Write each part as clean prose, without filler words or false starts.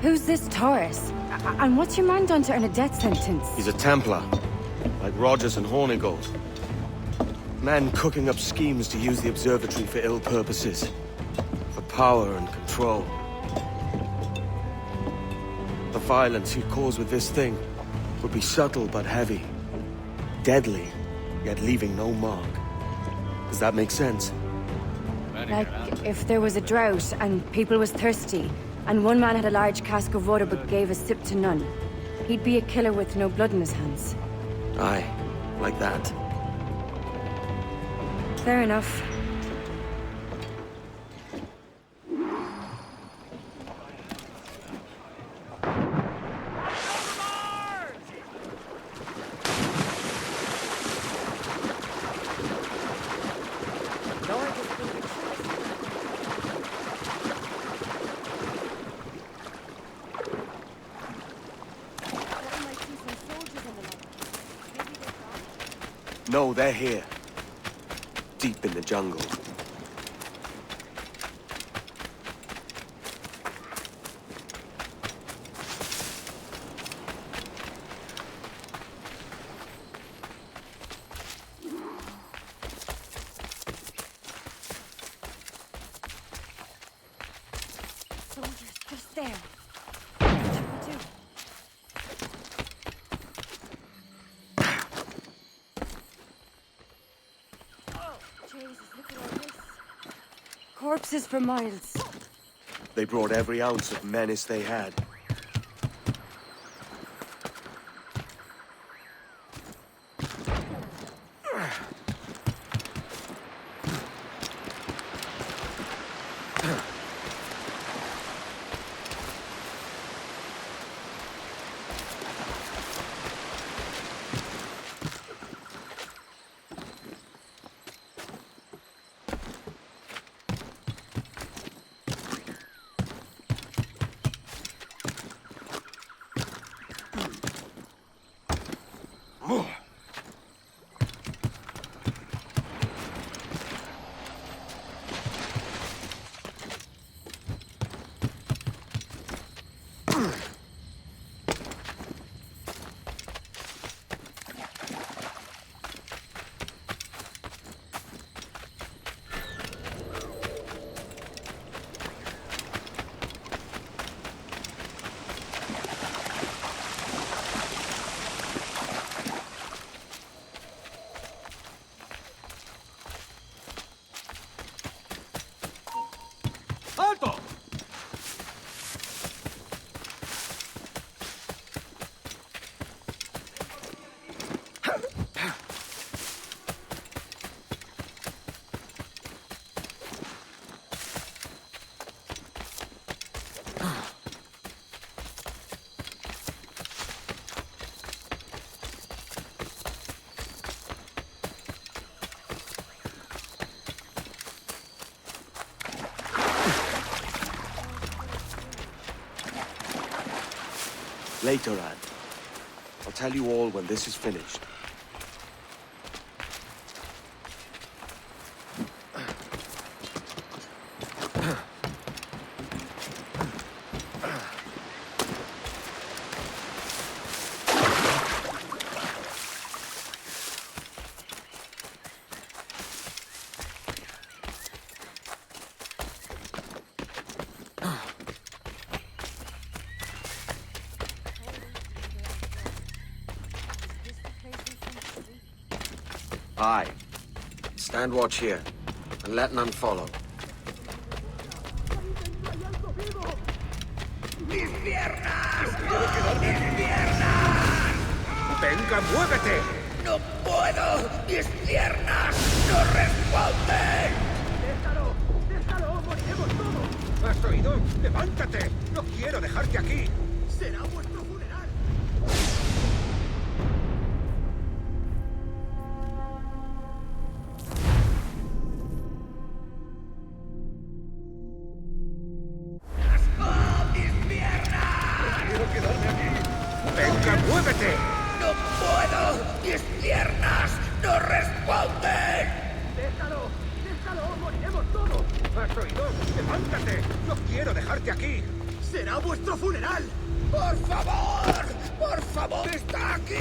Who's this Taurus? And what's your man done to earn a death sentence? He's a Templar, like Rogers and Hornigold. Man cooking up schemes to use the observatory for ill purposes. For power and control. The violence he'd cause with this thing would be subtle but heavy. Deadly, yet leaving no mark. Does that make sense? Like, if there was a drought and people was thirsty, and one man had a large cask of water but gave a sip to none, he'd be a killer with no blood in his hands. Aye, like that. Fair enough. No, they're here. Deep in the jungle. Soldiers just there. What should we do? Jesus, look at all this. Corpses for miles. They brought every ounce of menace they had. ¡Alto! Later, Anne. I'll tell you all when this is finished. Aye. Stand watch here, and let none follow. ¡Mis piernas! ¡Mis piernas! ¡Venga, muévete! ¡No puedo! ¡Mis piernas no responden! ¡Déjalo! ¡Déjalo! ¡Moriremos todos! ¿Has oído? ¡Levántate! ¡No quiero dejarte aquí! ¡Será vuestro funeral! ¡Venga, muévete! ¡No puedo! ¡Mis piernas no responden! ¡Déjalo! ¡Déjalo! ¡Moriremos todos! ¿Has oído? ¡Levántate! ¡No quiero dejarte aquí! ¡Será vuestro funeral! ¡Por favor! ¡Por favor! ¡Está aquí!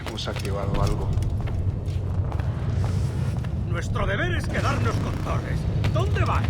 Hemos activado algo. Nuestro deber es quedarnos con Torres. ¿Dónde vais?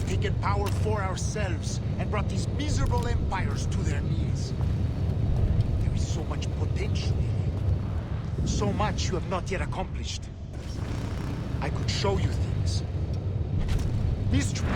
Taken power for ourselves and brought these miserable empires to their knees. There is so much potential in you. So much you have not yet accomplished. I could show you things. Mystery.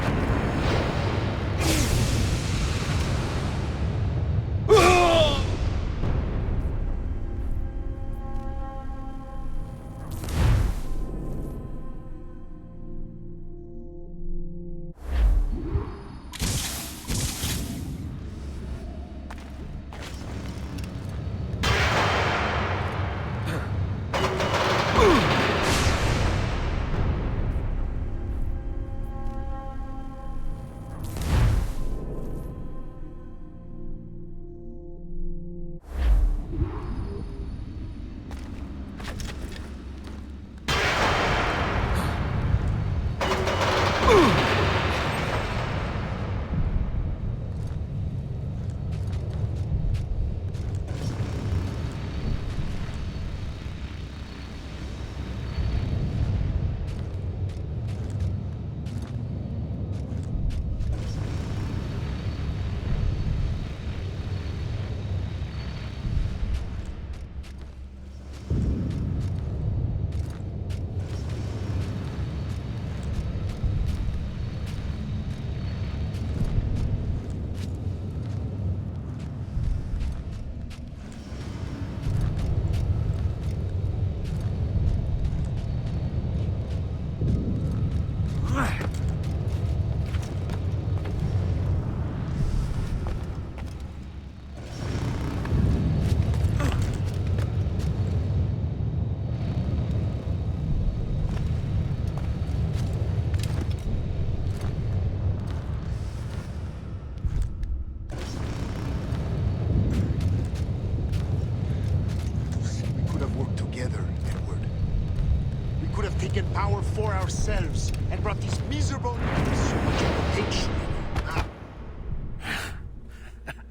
power for ourselves and brought these miserable... There is so much potential in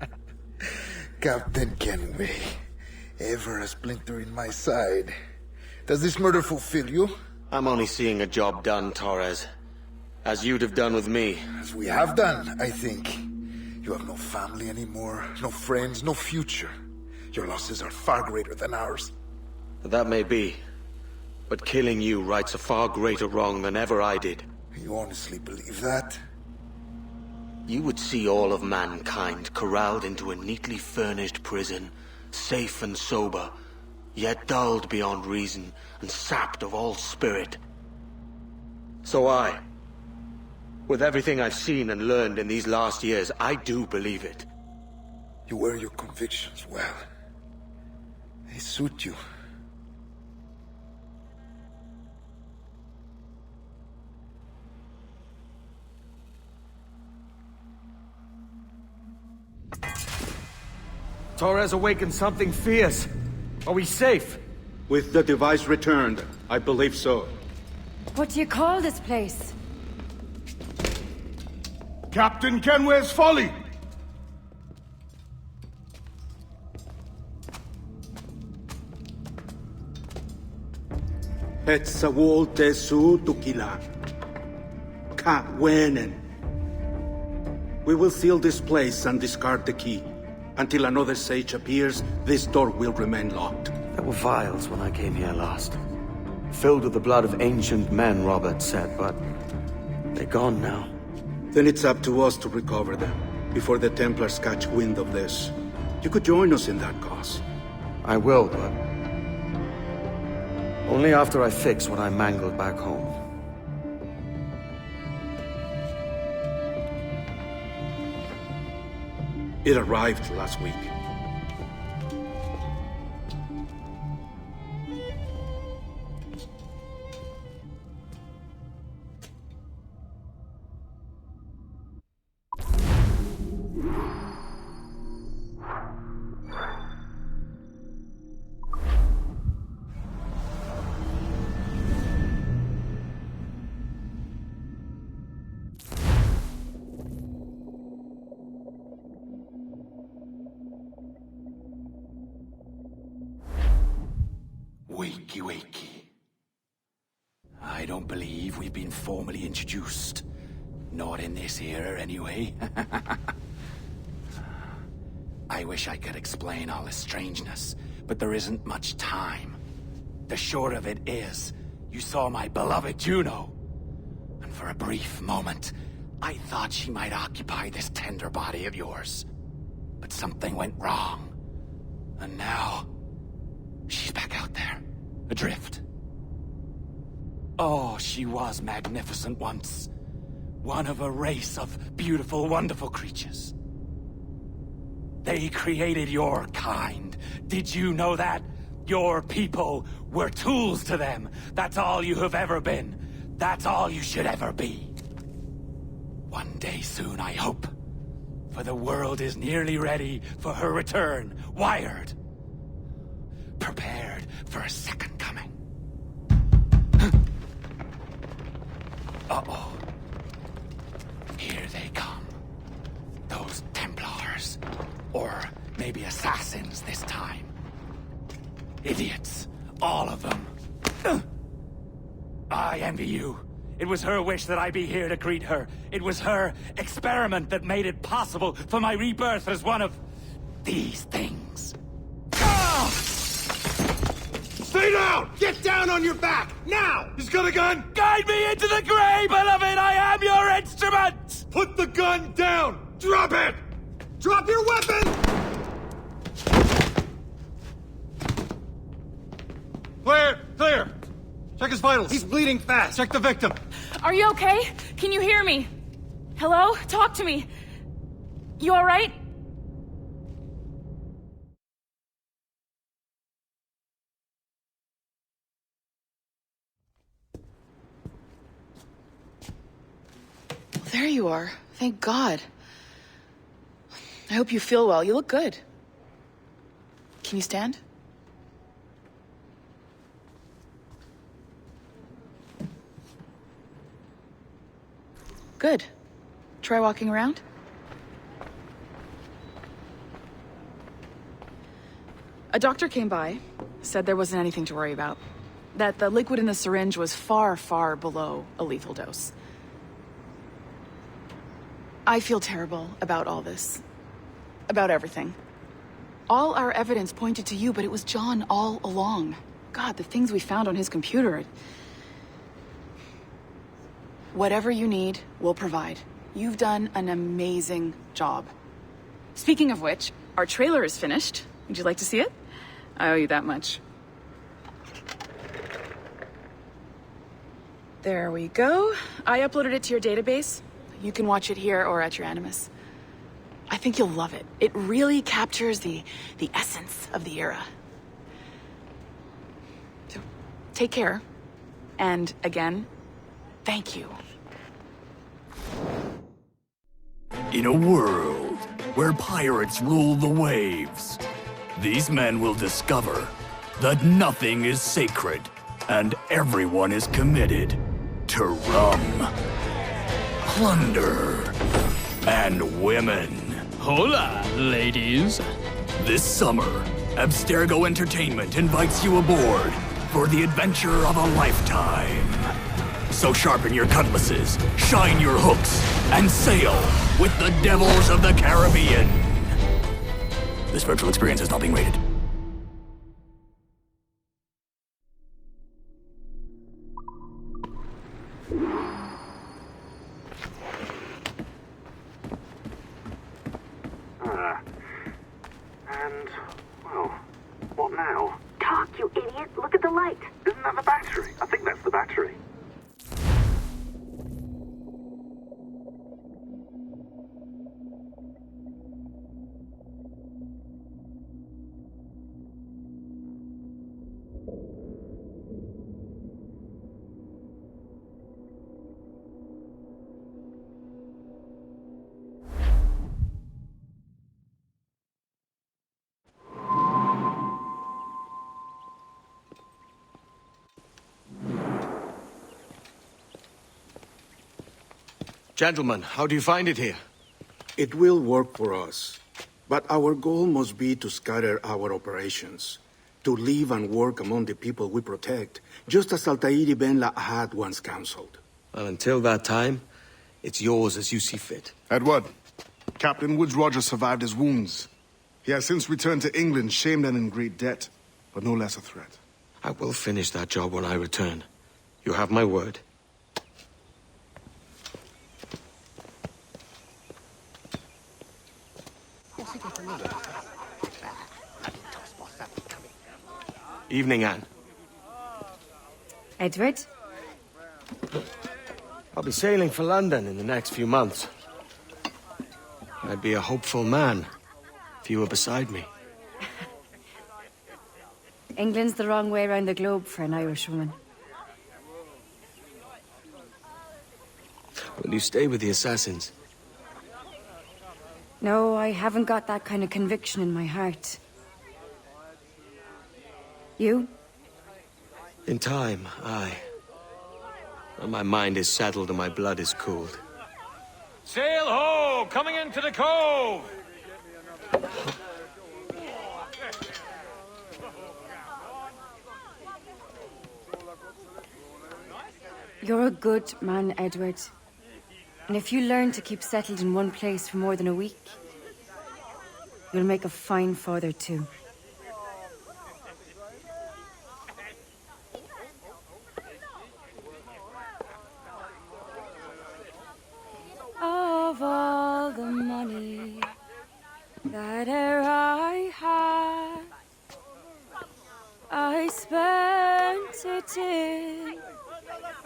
it. Captain Kenway, ever a splinter in my side. Does this murder fulfill you? I'm only seeing a job done, Torres. As you'd have done with me. As we have done, I think. You have no family anymore, no friends, no future. Your losses are far greater than ours. That may be. But killing you rights a far greater wrong than ever I did. You honestly believe that? You would see all of mankind corralled into a neatly furnished prison, safe and sober, yet dulled beyond reason and sapped of all spirit. So with everything I've seen and learned in these last years, I do believe it. You wear your convictions well. They suit you. Torres awakened something fierce. Are we safe? With the device returned, I believe so. What do you call this place? Captain Kenway's Folly! Etsawolte su tukila. Ka wenen. We will seal this place and discard the key. Until another sage appears, this door will remain locked. There were vials when I came here last. Filled with the blood of ancient men, Robert said, but they're gone now. Then it's up to us to recover them, before the Templars catch wind of this. You could join us in that cause. I will, but only after I fix what I mangled back home. It arrived last week. Wakey, wakey. I don't believe we've been formally introduced. Not in this era, anyway. I wish I could explain all this strangeness, but there isn't much time. The short of it is, you saw my beloved Juno. And for a brief moment, I thought she might occupy this tender body of yours. But something went wrong. And now, she's back out there, adrift. Oh, she was magnificent once. One of a race of beautiful, wonderful creatures. They created your kind. Did you know that? Your people were tools to them. That's all you have ever been. That's all you should ever be. One day soon, I hope. For the world is nearly ready for her return. Wired. Prepared for a second coming. Uh-oh. Here they come. Those Templars. Or maybe assassins this time. Idiots. All of them. I envy you. It was her wish that I be here to greet her. It was her experiment that made it possible for my rebirth as one of these things. Ah! Stay down! Get down on your back! Now! He's got a gun! Guide me into the grave, beloved! I am your instrument! Put the gun down! Drop it! Drop your weapon! Clear! Clear! Check his vitals. He's bleeding fast. Check the victim. Are you okay? Can you hear me? Hello? Talk to me. You alright? There you are. Thank God. I hope you feel well. You look good. Can you stand? Good. Try walking around? A doctor came by, said there wasn't anything to worry about. That the liquid in the syringe was far, far below a lethal dose. I feel terrible about all this. About everything. All our evidence pointed to you, but it was John all along. God, the things we found on his computer. Whatever you need, we'll provide. You've done an amazing job. Speaking of which, our trailer is finished. Would you like to see it? I owe you that much. There we go. I uploaded it to your database. You can watch it here or at your Animus. I think you'll love it. It really captures the essence of the era. So, take care. And again, thank you. In a world where pirates rule the waves, these men will discover that nothing is sacred and everyone is committed to rum, plunder, and women. Hola, ladies. This summer, Abstergo Entertainment invites you aboard for the adventure of a lifetime. So sharpen your cutlasses, shine your hooks, and sail with the devils of the Caribbean. This virtual experience is not being rated. And, well, what now? Talk, you idiot! Look at the light! Isn't that the battery? I think that's the battery. Gentlemen, how do you find it here? It will work for us. But our goal must be to scatter our operations. To live and work among the people we protect, just as Altair ibn La'ahad once counseled. Well, until that time, it's yours as you see fit. Edward, Captain Woodes Rogers survived his wounds. He has since returned to England, shamed and in great debt, but no less a threat. I will finish that job when I return. You have my word. Evening, Anne. Edward? I'll be sailing for London in the next few months. I'd be a hopeful man if you were beside me. England's the wrong way around the globe for an Irish woman. Will you stay with the assassins? No, I haven't got that kind of conviction in my heart. You? In time, aye. When my mind is settled and my blood is cooled. Sail ho! Coming into the cove! You're a good man, Edward. And if you learn to keep settled in one place for more than a week, you'll make a fine father too. Of all the money that e'er I had, I spent it in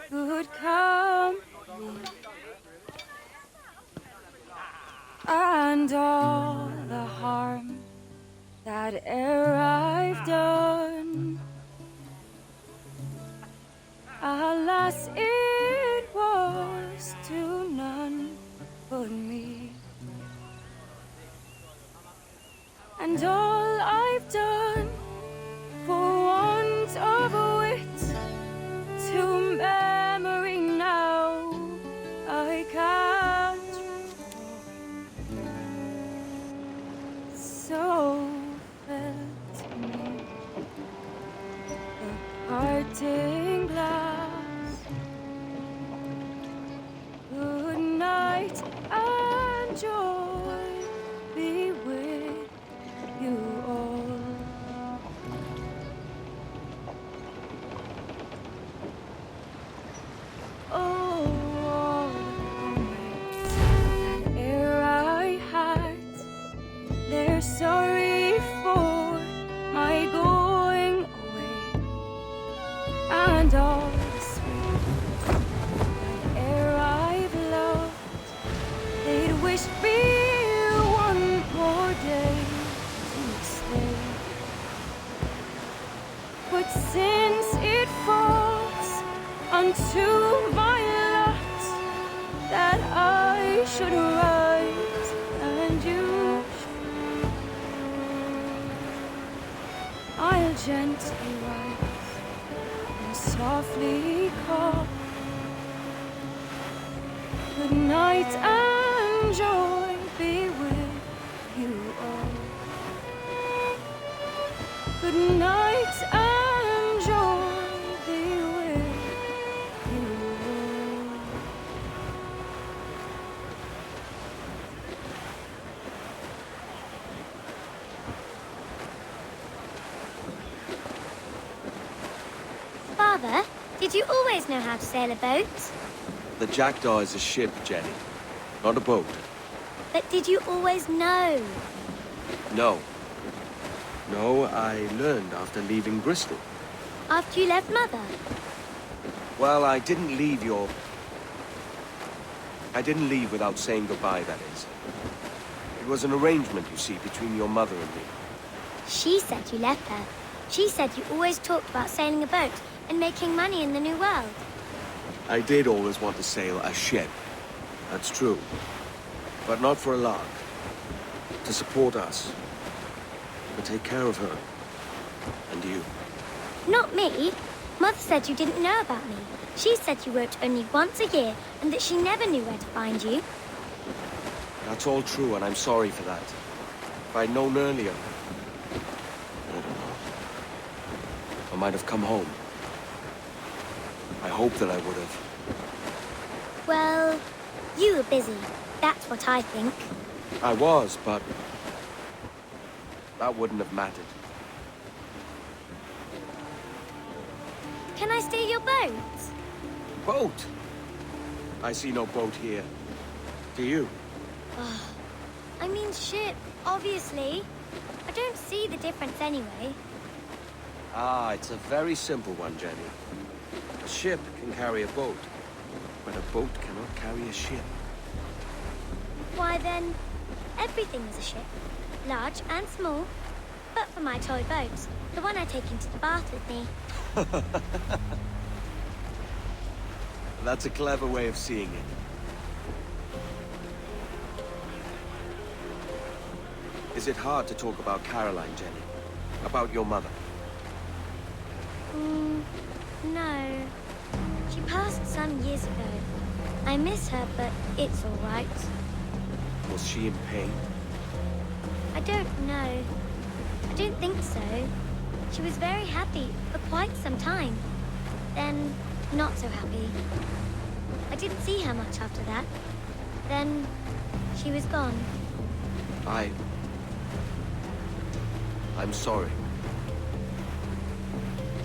good company, and all the harm that e'er I've done, alas, it was to none but me. And all I've done for want of wit, to memory now I can't. and all the sweet air I've loved. They'd wish me one more day to stay. But since it falls unto my lot that I should rise and you should, I'll gently rise and softly call. Good night and joy be with you all. Good night and joy be with you all. Father, did you always know how to sail a boat? The Jackdaw is a ship, Jenny, not a boat. But did you always know? No. No, I learned after leaving Bristol. After you left Mother? Well, I didn't leave without saying goodbye, that is. It was an arrangement, you see, between your mother and me. She said you left her. She said you always talked about sailing a boat and making money in the New World. I did always want to sail a ship. That's true. But not for a lark. To support us. To take care of her. And you. Not me. Mother said you didn't know about me. She said you worked only once a year and that she never knew where to find you. That's all true, and I'm sorry for that. If I'd known earlier... I don't know. I might have come home. I hope that I would have. Well, you were busy. That's what I think. I was, but... that wouldn't have mattered. Can I steal your boat? Boat? I see no boat here. Do you? I mean ship, obviously. I don't see the difference anyway. Ah, it's a very simple one, Jenny. A ship can carry a boat, but a boat cannot carry a ship. Why then, everything is a ship. Large and small. But for my toy boat, the one I take into the bath with me. That's a clever way of seeing it. Is it hard to talk about Caroline, Jenny? About your mother? No. She passed some years ago. I miss her, but it's all right. Was she in pain? I don't know. I don't think so. She was very happy for quite some time. Then, not so happy. I didn't see her much after that. Then, she was gone. I'm sorry.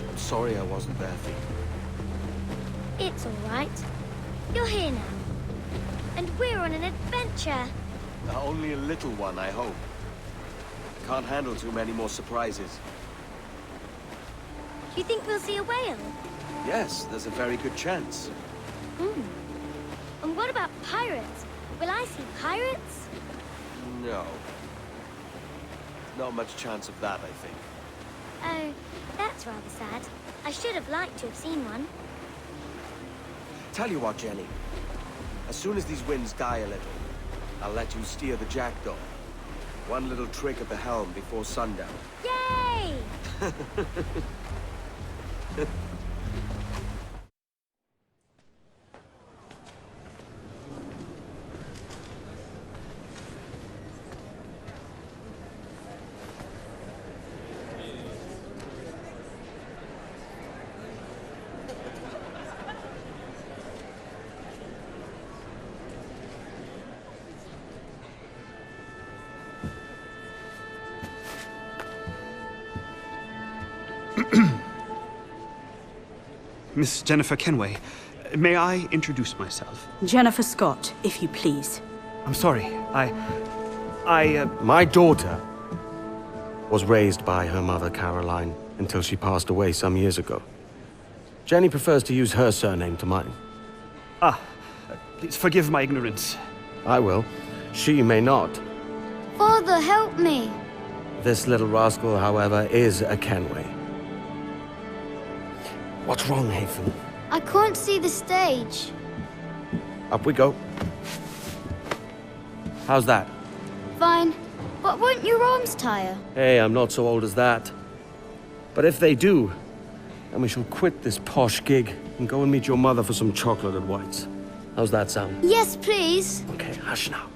I'm sorry I wasn't there for you. It's all right. You're here now. And we're on an adventure. Only a little one, I hope. Can't handle too many more surprises. Do you think we'll see a whale? Yes, there's a very good chance. And what about pirates? Will I see pirates? No. Not much chance of that, I think. Oh, that's rather sad. I should have liked to have seen one. Tell you what, Jenny. As soon as these winds die a little, I'll let you steer the Jackdaw. One little trick at the helm before sundown. Yay! Miss Jennifer Kenway, may I introduce myself? Jennifer Scott, if you please. I'm sorry, My daughter was raised by her mother, Caroline, until she passed away some years ago. Jenny prefers to use her surname to mine. Please forgive my ignorance. I will. She may not. Father, help me. This little rascal, however, is a Kenway. What's wrong, Hafen? I can't see the stage. Up we go. How's that? Fine. But won't your arms tire? Hey, I'm not so old as that. But if they do, then we shall quit this posh gig and go and meet your mother for some chocolate at White's. How's that sound? Yes, please. Okay, hush now.